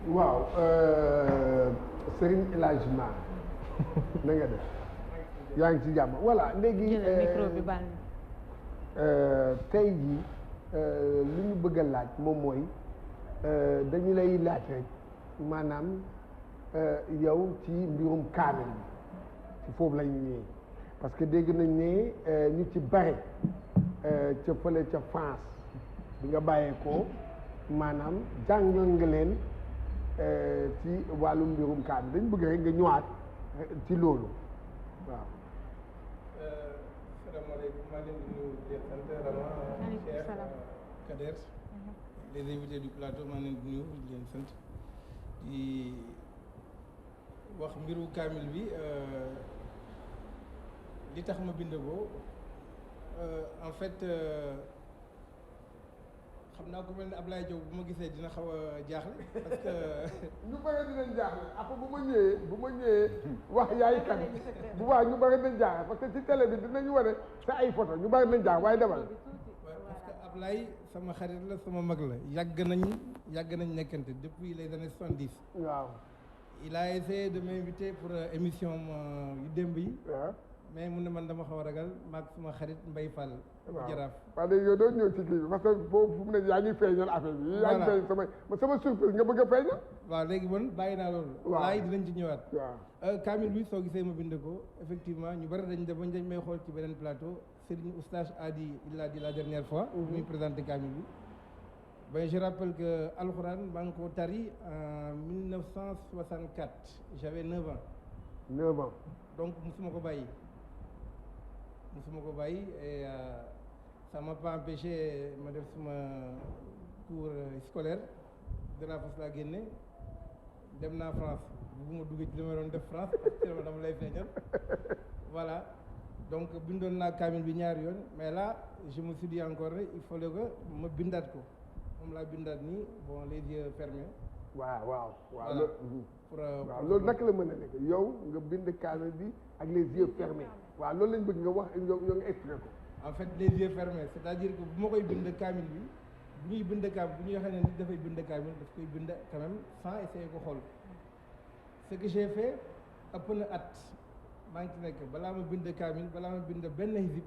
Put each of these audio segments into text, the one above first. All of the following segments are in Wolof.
waaw Serigne El Hadj Mar na nga def yaa ngi ci jàmm voilà léegi micro bi baal tey jii li ñu bëgg a laaj moom mooy dañu lay laaj rek maanaam yow ci mbirum kaamil bi ci foofu la ñu ñëwee parce que dégg nañ ne ñu ci bare ca fële ca France bi nga bàyyeekoo maanaam jàngal nga leen ci wàllum mbirum kaamil dañ bëgg rek nga ñëwaat ci loolu waaw. salaamaaleykum maa ngi leen di nuyu di leen sant Rama Cheikh Kader les invités du plateau maa ngi leen di nuyu di leen sant di wax mbiru kaamil bi li tax ma bind ko en fait xam naa ko mel ne Ablaye Diop bu ma gisee dina xaw a jaaxle parce que. ñu bëri dinañ jaaxle après bu ma ñëwee wax yaay kan bu baax ñu bëri dinañ jaaxle parce que ci télé bi dinañu wane sa ay photo ñu bëri dinañ jaaxle waaye demal. parce que Ablaye sama xarit la sama mag la yàgg nañ nekkante depuis les années 70. waaw. il a essayé de m'inviter pour émission yu démb yi. waaw. mais mun na man dama xaw a ragal maag suma xarit Mbaye Fall. waaw jaraaf. waaw léegi yow doo ñëw ci kii bi parce que foofu fu mu ne yaa ngi feeñal affaire bi. yaa ngi feeñal sama surprise nga bëgg a feeñal. waaw léegi bon bàyyi naa loolu. waaw laay dinañ ci ñëwaat. waaw kaamil bi soo gisee ma bind ko effectivement ñu bari dañ dañ may xool ci beneen plateau Serigne Oustaz Adi il l'a dit la dernière fois. muy présenté kaamil bi. ben je rappelle que alxuraan maa ngi ko tari en 1964 j'avais 9 ans. 9 ans. donc musuma ko bàyyi. Et ça m'a pas empêché ma def suma cours scolaire de la fas laa génne dem naa France bugguma duggee ci li ma doon def France parce que dama lay feeñal voilà donc bindoon naa kaamil bi ñaari yoon mais là je me suis dit encore il fallait que ma bindaat ko moom laa bindaat nii bon les yeux fermés. waaw voilà pour loolu naka la mën a nekk yow nga bind kaamil bi ak les yeux fermés waaw loolu lañ bëgg nga wax yow nga expliqué ko. en fait les yeux fermés c'est-à-dire que bu ma koy bind kaamil bi bu ñuy bind kaamil bu ñuy waxee ne nit dafay bind kaamil daf koy bind quand même sans essayer ko xool ce que j'ai fait ëpp na at maa ngi ci nekk balaa ma bind kaamil balaa ma bind benn hizib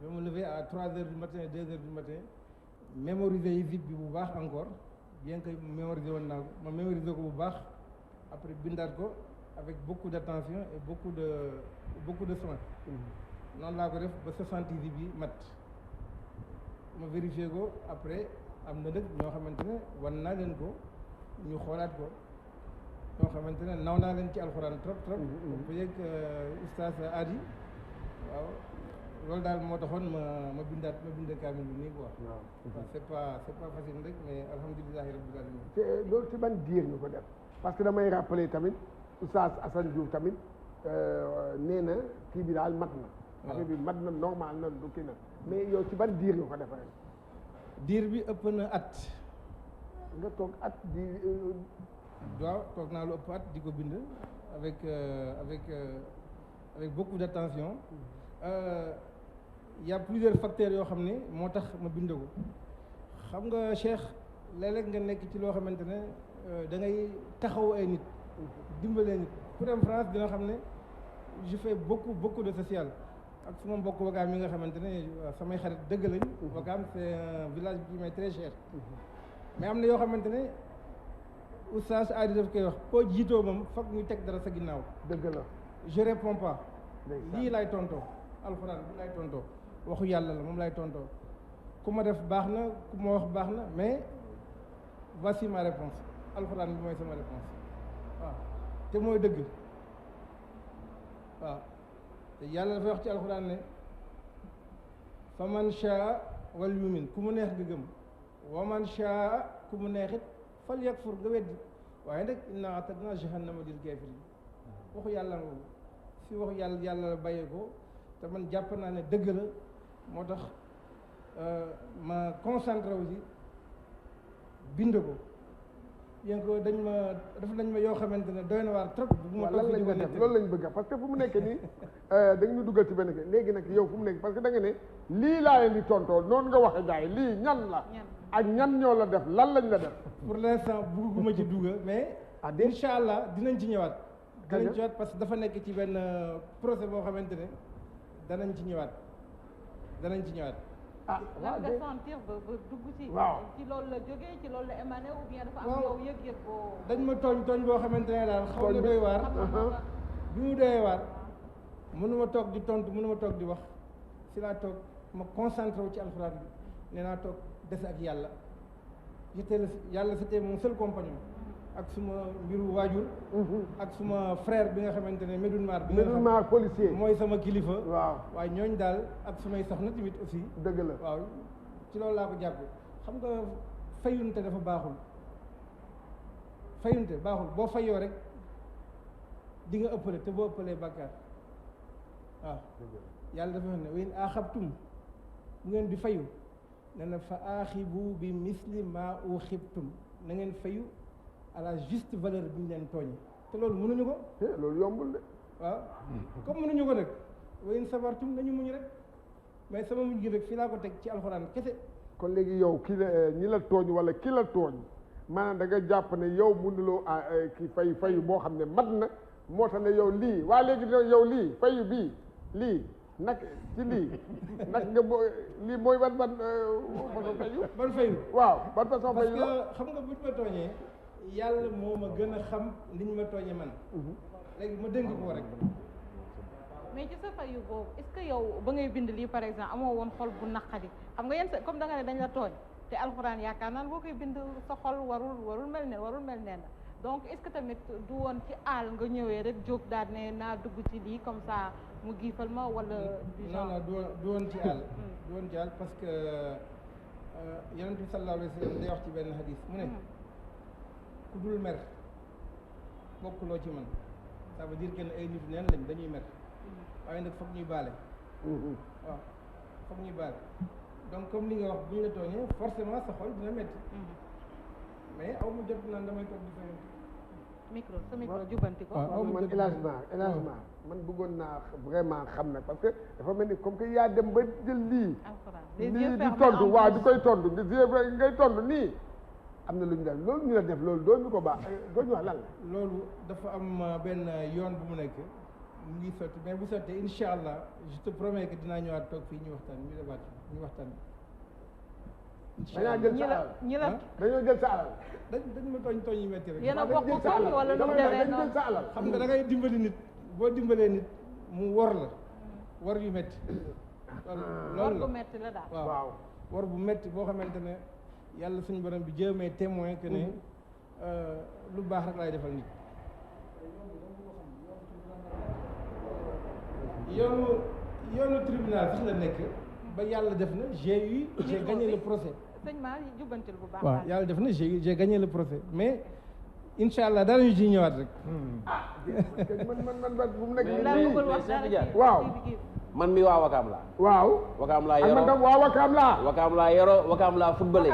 ba ma lever à 3 heures du matin 2 heures du matin mémoriser hizib bi bu baax encore bien que mémoriser woon naa ko ma mémoriser ko bu baax après bindaat ko avec beaucoup d'attention et beaucoup de soin. noonu laa ko def ba 60 hizib bi mat ma vérifié ko après am na nag ñoo xamante ne wan naa leen ko ñu xoolaat ko ñoo xamante ne naw naa leen ci alxuraan trop bu yegg oustaz Adi waaw loolu daal moo taxoon ma bind kaamil bi nii quoi. waaw c'est pas facile rek mais alhamdulillahi rabbil alamin. te loolu ci ban diir nga ko def parce que damay rappeler tamit oustaz Assane Diouf tamit nee na kii bi daal mat na. affaire bi mat na normal na du kii na mais yow ci ban diir nga ko defee. diir bi ëpp na at. nga toog at di. waaw toog naa lu ëpp at di ko bind avec beaucoup d'attention. Il y a plusieurs facteurs yoo xam ne moo tax ma bind ko xam nga Cheikh léeg-léeg nga nekk ci loo xamante ne da ngay taxaw ay nit dimbalee nit ku dem France dina xam ne je fais beaucoup de social ak suma mbokk Wakaam mi nga xamante ne samay xarit dëgg lañ. Wakaam c'est un village qui m'est très cher. mais am na yoo xamante ne oustaz Adi daf koy wax koo jiitoo moom foog ñu teg dara sa ginnaaw. dëgg la je réponds pas. lii lay tontoo alxuraan bi lay tontoo waxu yàlla la moom lay tontoo ku ma def baax na ku ma wax baax na mais voici ma réponse alxuraan bi mooy sama réponse waaw te mooy dëgg waaw te yàlla dafay wax ci alxuraan ne fa man shaa wal yumin ku mu neex nga gëm wa man shaa ku mu neexit fal yakfur nga weddi waaye nag inna atadna jahannama lil kafirin waxu yàlla nga si waxu yàlla la bàyyee ko te man jàpp naa ne dëgg la moo tax ma concentré aussi bind ko bien que def nañ ma yoo xamante ne doy na waar trop. bu ma toog fi def loolu lañ bëgg parce que fu mu nekk nii da nga ñu dugal ci benn léegi nag yow fu mu nekk parce que da nga ne lii laa leen di tontoo noonu nga waxe gars yi lii ñan la ak ñan ñoo la def lan lañ la def. pour l'instant bugguma ci dugga mais incha allah dinañ ci ñëwaat dinañ ci ñëwaat parce que dafa nekk ci benn procès boo xamante ne danañ ci ñëwaat ah lan nga sentir ba dugg ci waaw ci loolu la jógee ci loolu la émané ou bien dafa am yow yëg-yëg boo dañ ma tooñ boo xamante ne daal xaw na doy waar bi mu doy waar mënuma toog di tontu mënuma toog di wax si laa toog ma concentré wu ci alxuraan bi nee naa toog des ak yàlla yàlla c'était mon seul compagnon ak suma mbiru waajur ak suma frère bi nga xamante ne Medoune Mar policier mooy sama kilifa waaw waaye ñooñ daal ak sumay soxna tamit aussi dëgg la waaw ci loolu laa ko jàpp xam nga fayunte dafa baaxul boo fayoo rek di nga ëppale te boo ëppalee bàkkaar waaw yàlla dafa wax ne wa in aaxabtum bu ngeen di fayu ne na fa aaxibu bi misli ma uxibtum na ngeen fayu à la juste valeur bi ñu leen tooñe te loolu mënuñu ko loolu yombul de waaw comme mënuñu ko nag wa in sabartum nañu muñ rek mais sama muñ gi rek fii laa ko teg ci alxuraan kese kon léegi yow ki la ñi la tooñ wala ki la tooñ maanaam da nga jàpp ne yow mënuloo ki fayu boo xam ne mat na moo tax ne yow lii waa léegi yow lii fayu bii lii nag ci lii nag nga lii mooy ban façon fayu ban fayu waaw ban façon parce fayu que xam nga buñ ma tooñee yàlla moo ma gën a xam li ñu ma tooñee man léegi ma dénk ko rek mais ci sa fayu boobu est-ce que yow ba ngay bind lii par exemple amoo woon xol bu naqari xam nga yéen comme da nga ne dañ la tooñ te alxuraan yaakaar naan boo koy bind sa xol warul mel ne la donc est-ce que tamit du woon ci àll nga ñëwee rek jóg daal ne naa dugg ci lii comme ça mu giifal ma wala du genre non du woon ci àll du woon ci àll parce que yonent bi sallallahu alayhi wa sallam day wax ci benn hadis mu ne ku dul mer bokkuloo ci man ça veut dire que ne ay nit neen lañ dañuy mer waaye nag foog ñuy baale waaw foog ñuy baale donc comme li nga wax bu ñu la tooñee forcément sa xol dina métti mais aw mu jot naan damay toog di fayante sa micro jubanti ko man élagement man bëggoon naa vraiment xam nag parce que dafa mel ni comme que yaa dem ba jël lii di tontu waaw di koy tontu ngay tontu nii am na lu ñu def loolu ñu la def loolu doo ñu ko baax doo ñu wax lan la loolu dafa am benn yoon bu mu nekk mu ngi sotti mais bu sottee incha allah je te promets que dinaa ñëwaat toog fii ñu waxtaan dañaa jël sa alal dañoo jël sa alal dañ ma tooñ yu metti rek yéen a bokk tooñ wala lu demee dañ jël sa alal xam nga da ngay dimbali nit boo dimbalee nit mu wor la wor yu metti wor bu metti la daal waaw wor bu metti boo xamante ne yàlla suñu borom bi Dieu may témoin que ne lu baax rek laay defal nit yoonu tribunal sax la nekk ba yàlla def na j'ai gagné le procès sëñ maa jubbantil bu baax waaw yàlla def na j'ai gagné le procès mais incha allah daanañu ciy ñëwaat rek man bu mu nekk waaw man mi waa Wakaam laa. waaw. Wakaam laa yoroo man waa Wakaam laa. Wakaam laa yoroo Wakaam laa footballé.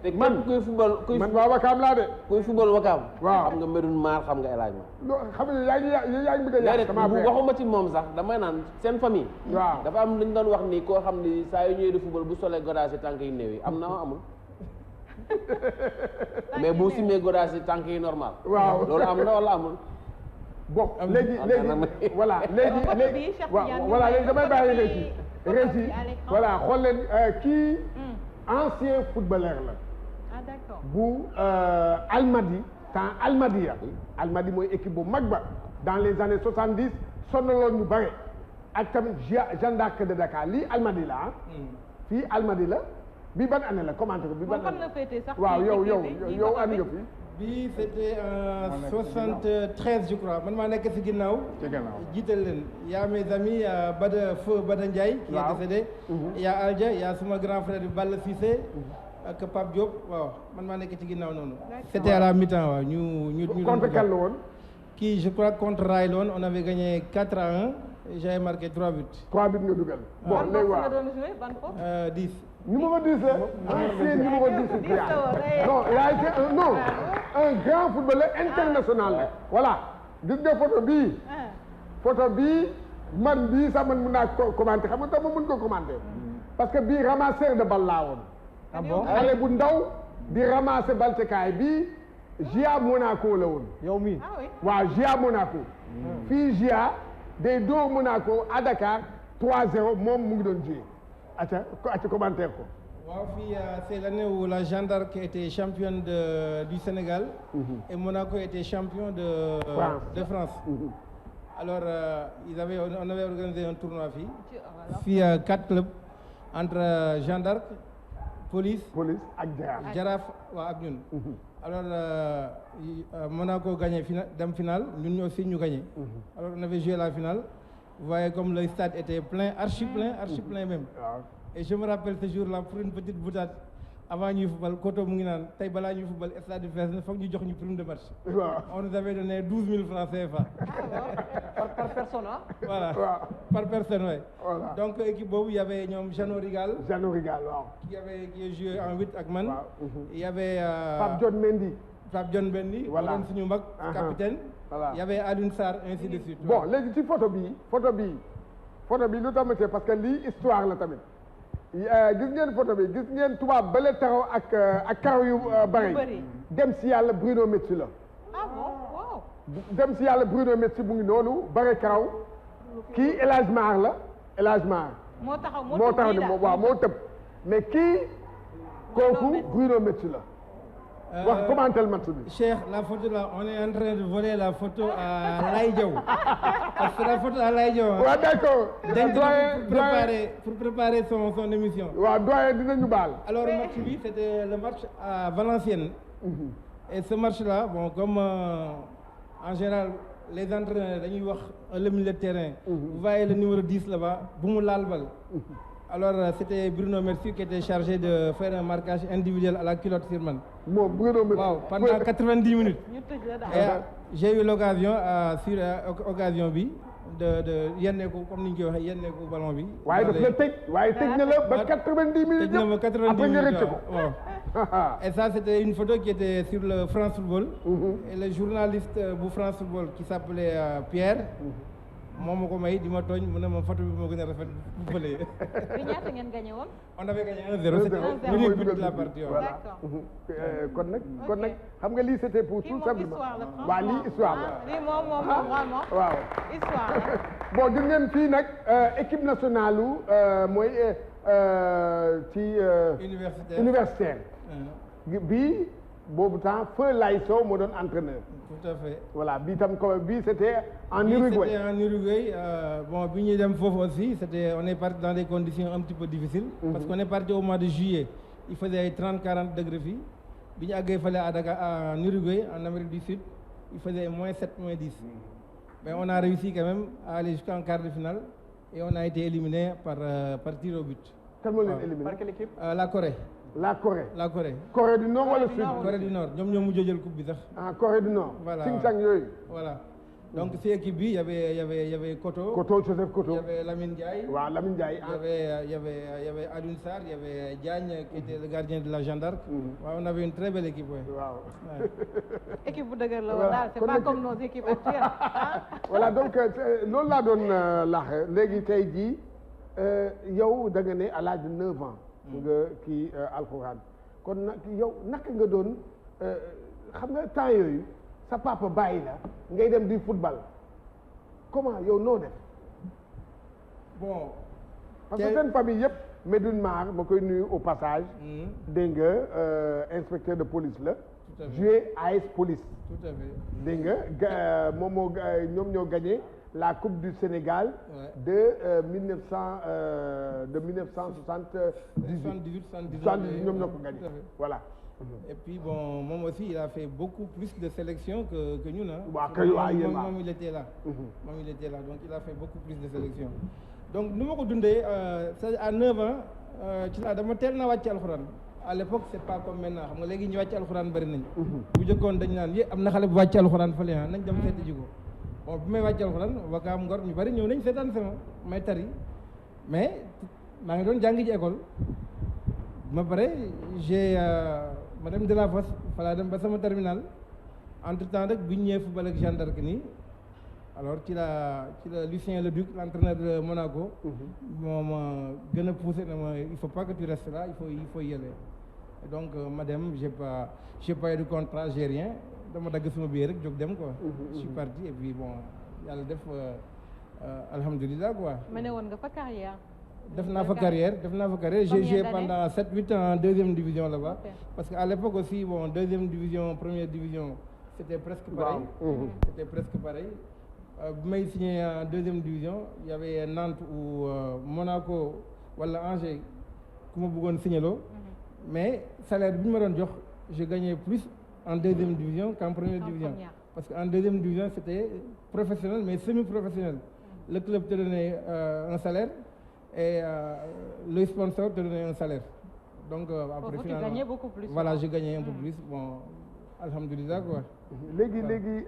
te man kuy football man waa Wakaam laa de. kuy football Wakaam. waaw xam nga Medoune Mar xam nga El Hadj Ma. xam nga yaa ngi bëgg a yàq sama affaire waxuma ci moom sax damay naan seen famille. waaw dafa am lu ñu doon wax ni koo xam ni saa yu ñëwee di football bu solee godaas yi tànk yi néew yi am na amul. mais bu simee godaas yi tànk yi normal. waaw loolu am na wala amul. bon léegi voilà léegi voilà léegi damay bàyyi régi voilà xool leen kii ancien footballeur la bu Almadi temps Almadi mooy équipe bu mag ba dans les années 70 sonaloon ñu bare ak tamit Jeanne d'Arc de Dakar lii Almadi la fii Almadi la bi ban année la commenté ko bi ban année waaw yow ani nga fi bi c'était en 73 je crois man maa nekk ci ginnaaw jiital leen y'a mes amis Bada Ndiaye qui est décédé y'a Aldia y'a suma grand frère bi Balla Cissé ak Pape Diop waaw man maa nekk ci ginnaaw noonu c'était à la mi-temps waaw ñu contre quel la woon kii je crois contre Ray la woon on avait gagné 4-1 et j'avais marqué 3 buts nga dugal bon léegi waaw 10 numéro 10 la ancien numéro 10 non il a été un grand footballeur international la voilà gis nga photo bii man bii sax man mun naa ko commenter xam nga tax ma mun ko commenter parce que bii ramasseur de balle laa woon ah bon xale bu ndaw di ramasser baltekaay bi GIA Monaco la woon. yow mii. ah oui waaw GIA Monaco. fii GIA day dóor Monaco à Dakar 3-0 moom mu ngi doon joué. ata commentaire ko. waaw fii c'est l'année où la Jeanne d'Arc était championne du Sénégal. Et Monaco était champion de France. Alors on avait organisé un tournoi fii. Fii 4 clubs entre Jeanne d'Arc, Police ak Jaraaf waaw ak ñun. Alors Monaco gagné finale ñun aussi ñu gagné. Alors on avait joué la finale. Vous voyez comme le stade était plein, archi plein même. Et je me rappelle ce jour-là pour une petite boutade avant ñuy football Koto mu ngi naan tey balaa ñuy football stade bi fees na foog ñu jox ñu prime de match. On nous avait donné 12 000 francs CFA. par personne ah. Voilà par personne ouais. Voilà. Donc équipe boobu y avait ñoom Jeannot Rigal waaw. qui a joué en 8 ak man. Il y avait Pape John Mendy. Voilà doon suñu mag capitaine. Voilà. Il y avait Alioune Sarr ainsi de suite. Bon léegi ci photo bi lu tamit parce que lii histoire la tamit. gis ngeen photo bi gis ngeen tubaab bële taxaw ak karaw yu bari dem si yàlla Bruno Metsu la. ah bon waaw. dem si yàlla Bruno Metsu mu ngi noonu bare karaw kii El Hadj Mar la El Hadj Mar. moo taxaw moo tëb mais kii kooku Bruno Metsu la. wax commentel match bi. Cheikh, la photo là, on est en train de voler la photo à Laye Diaw. Parce que la photo à Laye Diaw. waaw d'accord. Pour préparer son émission. waaw doyen dinañu baal. Alors match bi c'était le match à Valenciennes. Et ce match là bon comme en général les entraîneurs dañuy wax le milieu de terrain. Vous voyez le numéro 10 là-bas bu mu laal bal. Alors c'était Bruno Metsu qui était chargé de faire un marquage individuel à la culotte sur man. Bon, Bruno Metsu. Waaw pendant 90 minutes. Et j'ai eu l'occasion sur occasion bi de yenne ko comme ni ñu koy waxee yenne ko ballon bi. waaye daf la tëj na la ba 90 minutes. tëj na ma 90 après nga minutes rëcc ko. waaw. Et ça c'était une photo qui était sur le France Football. Et le journaliste bu France Football qui s'appelait Pierre. moom ma ko may di ma tooñ mu ne ma photo bi moo gën a rafet bu bële. bi ñaata ngeen gagné woon. On avait gagné 1-0. C'était l'unique but de la partie. D'accord. kon nag xam nga lii c'était pour tout simplement. waaw lii histoire la. lii moom vraiment. waaw histoire la. bon gis ngeen fii nag équipe nationale mooy ci. universitaire. bii boobu temps Feu Laye Sow moo doon entraîneur. Tout à fait. Voilà bii tam ko bii c'était en Uruguay. C'était en Uruguay. Bon bi ñuy dem foofu aussi on est parti dans des conditions un petit peu difficiles. Parce qu'on est parti au mois de juillet. Il faisait 30-40 degrés fii. Bi ñu àggee fële à Dakar en Uruguay en Amérique du Sud il faisait -7 -10. Mais on a réussi quand même à aller jusqu'en quart de finale et on a été éliminé par tir au but. Kan moo leen éliminé? Par quelle équipe? La Corée. La Corée. La Corée. Corée du Nord wala Sud? Corée du Nord ñoom ñoo mujj jël coupe bi sax. Ah Corée du Nord. Voilà Sing-sang yooyu. Voilà. Donc si équipe bi y avait Koto. Joseph Koto. Il y avait Lamine Ndiaye. waaw Lamine Ndiaye. Il y avait Alioune Sarr, il y avait Diagne qui était le gardien de la Jeanne d'Arc. Ouais, on avait une très belle équipe. waaw. équipe bu dëgër la woon daal c'est pas comme nos équipes actuelles. Voilà donc loolu laa doon laaxe léegi tey jii yow da nga ne à l'âge de 9 ans. nga kii alxuraan kon nag yow naka nga doon xam nga temps yooyu sa papa bàyyi la ngay dem di football comment yow noo def. Bon. parce que seen famille yëpp Médoune Mar ma koy nuyu au passage. dégg nga inspecteur de police la. joué AS Police. Tout à fait. dégg nga ñoom ñoo gagné la Coupe du Sénégal. Ouais. de 1978 ñoom ñoo ko gagné voilà. Et puis bon moom aussi il a fait beaucoup plus de sélections que ñun ah. waaw kay waaw yéen waaw moom il était là. moom il était là donc il a fait beaucoup plus de sélections. Donc nu ma ko dundee c'est à 9 ans ci laa dama teel na wàcc alxuraan. À l'époque c'est pas comme maintenant xam nga léegi ñu wàcc alxuraan bari nañ. bu jëkkoon dañ naan am na xale bu wàcc alxuraan fële ah nañ dem seeti ji ko. Bon bi may wàcc alxuraan Wakaam Ngor ñu bari ñëw nañ seetaan sama may tari mais maa ngi doon jàng ji école ma pare j'ai ma dem de la Fosse falaa dem ba sama terminal entre temps rek bu ñu ñëwee football ak Jeanne d'Arc nii alors ci la Lucien Leduc l'entraîneur de Monaco moo ma gën a poussé na ma il faut pas que tu restes là il faut y aller donc ma dem j'ai pas eu de contrat, j'ai rien dama dagg sama billet rek jóg dem quoi. Je suis parti et puis bon yàlla def alhamdulilah quoi. ma ne woon nga fa carrière. def naa fa carrière j'ai joué pendant 7-8 ans en deuxième division là-bas. Okay. Parce que à l'époque aussi bon deuxième division première division c'était presque pareil. C'était presque pareil. bi may signé en deuxième division il y avait Nantes ou Monaco wala Angers ku ma bëggoon signé loo mais salaire bi ñu ma doon jox je gagnais plus en deuxième division qu'en première division. Parce qu'en deuxième division c'était professionnel mais semi-professionnel. Le club te donnait un salaire et le sponsor te donnait un salaire. Donc après tu gagnais beaucoup plus. Voilà, j'ai gagné un peu plus. Bon, alhamdulillah quoi. léegi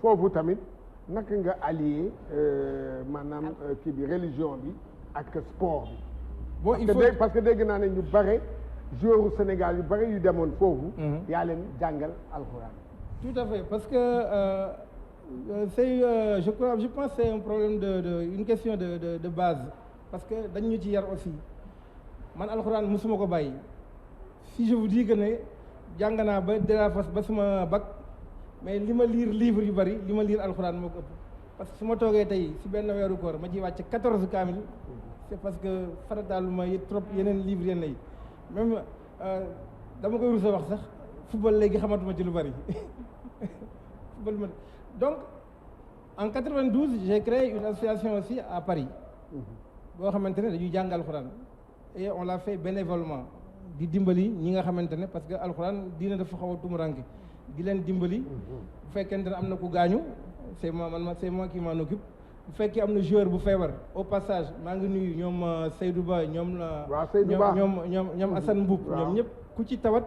foofu tamit naka nga allié maanaam kii bi religion bi ak sport bi. Bon, il faut parce que dégg naa ne ñu bare joueur Sénégal yu bare yu demoon foofu. yaa leen jàngal alxuraan. Tout à fait parce que je pense que c'est un problème une question de base parce que dañ ñu ci yar aussi man alxuraan musuma ko bàyyi si je vous dis que ne jàng naa ba dérafas ba sama bac mais li ma lire livre yu bari li ma lire alxuraan moo ko ëpp parce que su ma toogee tey si benn weeru koor ma ciy wàcc 14 kaamil c'est parce que farataalu ma trop yeneen livre yenn yi même dama koy rusa wax sax football léegi xamatuma ci lu bari football donc en 92 j'ai créé une association aussi à Paris boo xamante ne dañuy jàng alxuraan et on l'a fait bénévolement di dimbali ñi nga xamante ne parce que alxuraan diina dafa xaw a tumuranke di leen dimbali bu fekkente ne am na ku gaañu c'est moi qui m'en occupe bu fekkee am na joueur bu feebar au passage maa ngi nuyu ñoom Seydou Ba ñoom ñoom Assane Mboup ñoom ñëpp ku ci tawat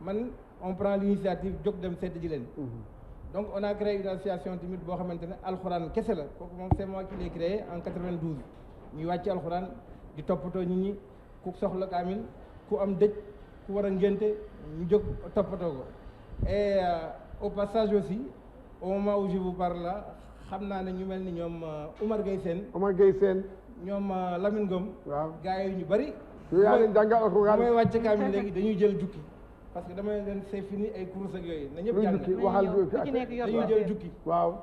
man on prend l'initiative jóg dem seeti ji leen donc on a créé une association tamit boo xamante ne alxuraan kese la kooku moom c'est moi qui l'ai créé en 92 ñuy wàcc alxuraan di toppatoo nit ñi ku soxla kaamil ku am dëj ku war a ngénte ñu jóg toppatoo ko et au passage aussi au moment où je vous parle là xam naa ne ñu mel ni ñoom Oumar Gueye Sène ñoom Lamine Ngom waaw gars yi ñu bari yaa leen jàngal alxuraan damay wàcc kaamil léegi dañuy jël jukki parce que damay leen c'est fini ay courses ak yooyu na ñëpp jàng dañuy jël jukki waaw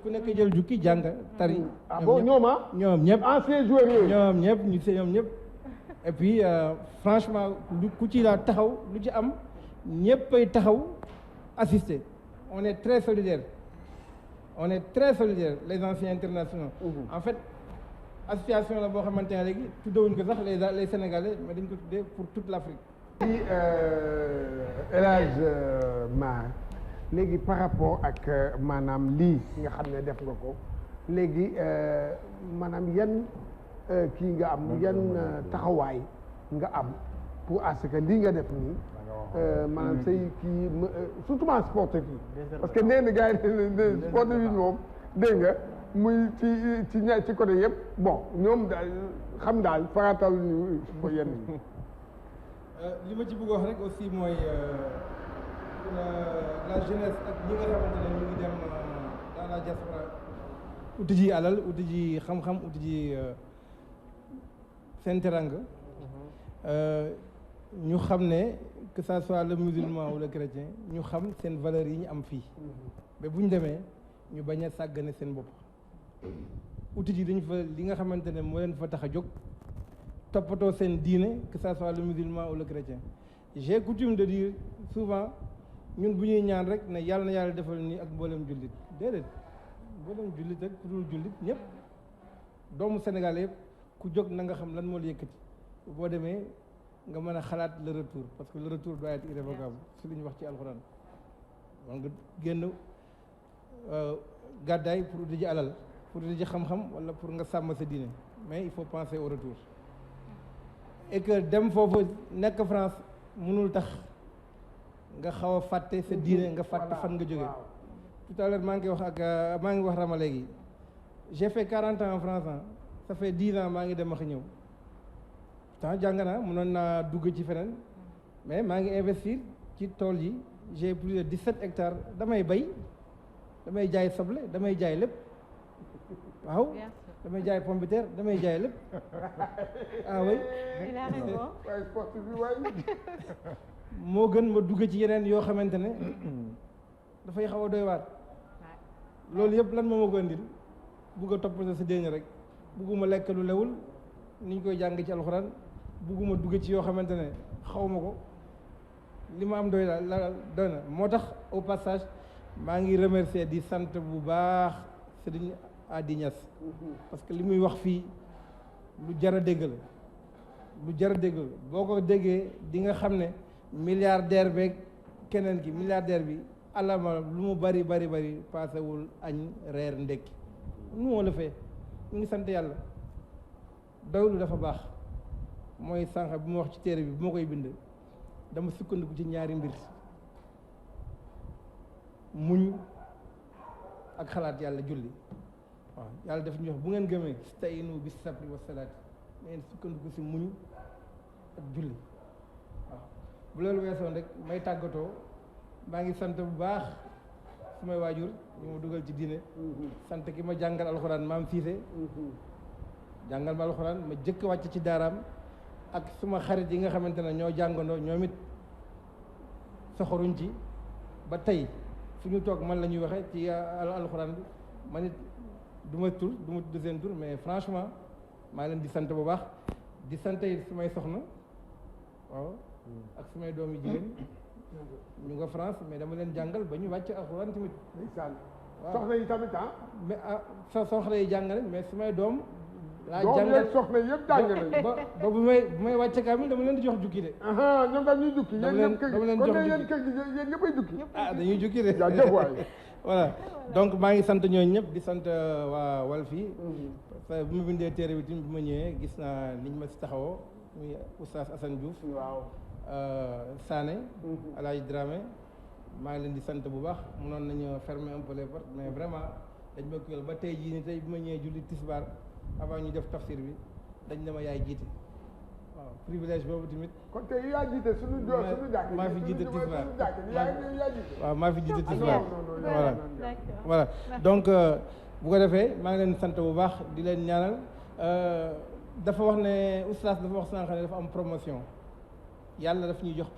ku nekk jël jukki jàng tari bon ñoom ñëpp anciens joueurs yooyu ñoom ñëpp et puis franchement ku ci laa taxaw lu ci am ñëppay taxaw assister on est très solidaires les anciens internationaux en fait association la boo xamante ne léegi tuddewuñ ko sax les Sénégalais mais dañ ko tuddee pour toute l'Afrique. El Hadj Mar léegi par rapport ak maanaam lii nga xam ne def nga ko léegi maanaam yan kii nga am yan taxawaay nga am pour à ce que lii nga def nii maanaam say kii surtout sportif yi parce que nee na gars yi sportif yi moom dégg nga muy ci côté yëpp bon ñoom daal xam daal faratal ñu ko yenn yi li ma ci bëgg wax rek aussi mooy la jeunesse ak ñi nga xamante ne ñu ngi dem dans la diaspora uti ji alal uti ji xam-xam uti ji seen teranga ñu xam ne que ça soit le musulman ou le chrétien ñu xam seen valeurs yi ñu am fii mais bu ñu demee ñu bañ a sàggane seen bopp uti ji dañu fa li nga xamante ne moo leen fa tax a jóg toppatoo seen diine que ça soit le musulman ou le chrétien j'ai coutume de dire souvent ñun bu ñuy ñaan rek ne yàlla na yàlla defal nii ak mboolem jullit déedéet mboolem jullit ak ku dul jullit ñëpp doomu Sénégal yëpp ku jóg na nga xam lan moo la yëkkati boo demee nga mën a xalaat le retour parce que le retour doit être irrévocable si li ñu wax ci alxuraan donc nga génn gàddaay pour uti ji alal pour uti ji xam-xam wala pour nga sàmm sa diine mais il faut penser au retour et que dem foofu nekk France mënul tax nga xaw a fàtte sa diine nga fàtte fan nga jógee tout à l'heure maa ngi wax Rama léegi j'ai fait 40 ans en France ça fait 10 ans maa ngi dem ak ñëw pourtant jàng naa mënoon naa dugg ci feneen mais maa ngi investir ci tool yi j'ai plus de 17 hectares damay bay damay jaay soble damay jaay lépp waaw damay jaay pomme de terre damay jaay lépp ah oui il a raison. waaye sportif bi waaye. moo gën ma dugg ci yeneen yoo xamante ne dafay xaw a doy waar loolu yëpp lan moo ma ko indil bugg a toppatoo sa déen rek bugguma lekk lu lewul ni ñu koy jàng ci alxuraan bugguma dugg ci yoo xamante ne xaw ma ko li ma am doy la doy na moo tax au passage maa ngi remercier di sant bu baax Serigne Adi Niass parce que li muy wax fii lu jar a dégg la lu jar a dégg la boo ko déggee di nga xam ne milliardaire beeg keneen ki milliardaire bi alama lu mu bari paasewul añ reer ndekki nu moo la fee ñu ngi sant yàlla doylu dafa baax mooy sànq bi ma wax ci téere bi bu ma koy bind dama sukkandiku ci ñaari mbir muñ ak xalaat yàlla julli waaw yàlla daf ñu wax bu ngeen gëmee istayinu bis sabri wa salaati ngeen sukkandiku si muñ ak julli waaw bu loolu weesoon rek may tàggatoo maa ngi sant bu baax su may waajur ñu ma dugal ci diine sant ki ma jàngal alxuraan maam Siise jàngal ma alxuraan ma jëkk wàcc ci daaraam ak suma xarit yi nga xamante ne ñoo jàngandoo ñoom it soxoruñ ci ba tey fu ñu toog man la ñuy waxee ci alxuraan bi man it du ma tudd seen tur mais franchement maa leen di sant bu baax di sant it sumay soxna waaw ak sumay doom yi jigéen ñu nga France mais dama leen jàngal ba ñu wàcc alxuraan tamit ndeysaan waaw soxna yi tamit ah. mais soxna yi jàng nañ mais sumay doom laa doom jàngal yeeg soxna yëpp jàng nañ. ba bu may wàcce kaamil dama leen di jox jukki de ñoom daal ñuy jukki. dama leen kon jox ne yéen jukki. kër gi yéen ñëppay jukki. ah dañuy jukki de jaajëf waay. voilà donc maa ngi sant ñooñu ñëpp di sant waa Walfi parce que bu ma bindee téere bi tamit bu ma ñëwee gis naa niñ ma si taxawoo muy oustaz Assane Diouf waaw. Sané Alaaji Dramé maa ngi leen di sant bu baax mënoon nañu fermer un peu les portes mais vraiment dañ ma kuyal ba tey jii ni tey bu ma ñëwee julli tisbaar avant ñu def tafsir bi dañ ne ma yaay jiite waaw privilège boobu tamit kon tey yaa jiite suñu jàkk maa fi jiite tisbaar yaa jiite. waaw maa fi jiite ah tisbaar non voilà D'accord. voilà donc bu ko defee maa ngi leen sant bu baax di leen ñaanal dafa wax ne oustaz dafa wax sànq ne dafa am promotion yàlla daf ñuy jox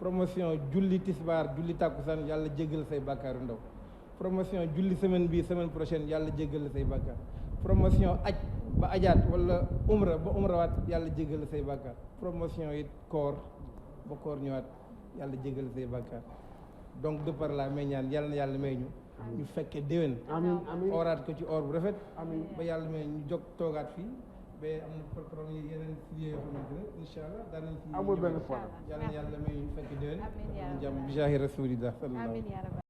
promotion julli tisbaar julli tàkkusaan yàlla jéggal say bàkkaaru ndaw promotion julli semaine bii semaine prochaine yàlla jéggal say bàkkaar promotion aj ba ajaat wala umra ba umrawaat yàlla jéggal say bàkkaar promotion it koor ba koor ñëwaat yàlla jéggal say bàkkaar donc de par là may ñaan yàlla na yàlla may ñu fekkee déwén amiin amiin oraat ko ci or bu rafet amiin ba yàlla may ñu jóg toogaat fii ba am na problème yeneen sujets yoo xamante ne incha allah daan nañ ci amul benn ñëwaat. problème. yàlla na yàlla may ñu fekkee déwén Amiin yaa jàmm bi jaahi rasulillah sallallahu amiin yaa rabbi.